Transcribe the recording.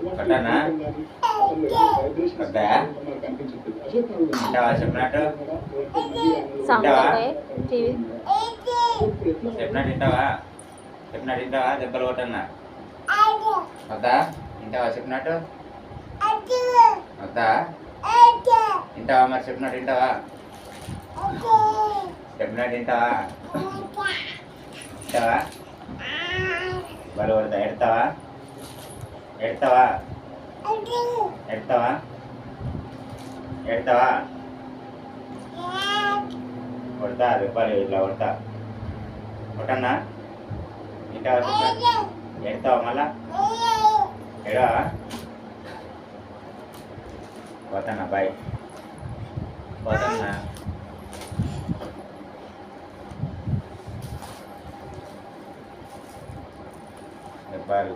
కొట్టనా కొట్టా తింటావా చెప్పినట్టు తింటావా చెప్పినట్టు తింటావా చెప్పినట్టు తింటావా దెబ్బలు కొట్టన్నా వద్దా తింటావా చెప్పినట్టు వద్దా తింటావా మరి చెప్పినట్టు తింటావా చెప్పినట్టు తింటావా తింటావా బలు కొడతా ఎడతావా ఎడతావా ఎడతావా ఎడతావా కొడతా దెబ్బలు ఇట్లా కొడతా కొట్టన్నా తింటావా చెప్పినట్టు ఎడతావా మళ్ళా ఎడవా పోతానా బాయ్ పోతానా దెబ్బలు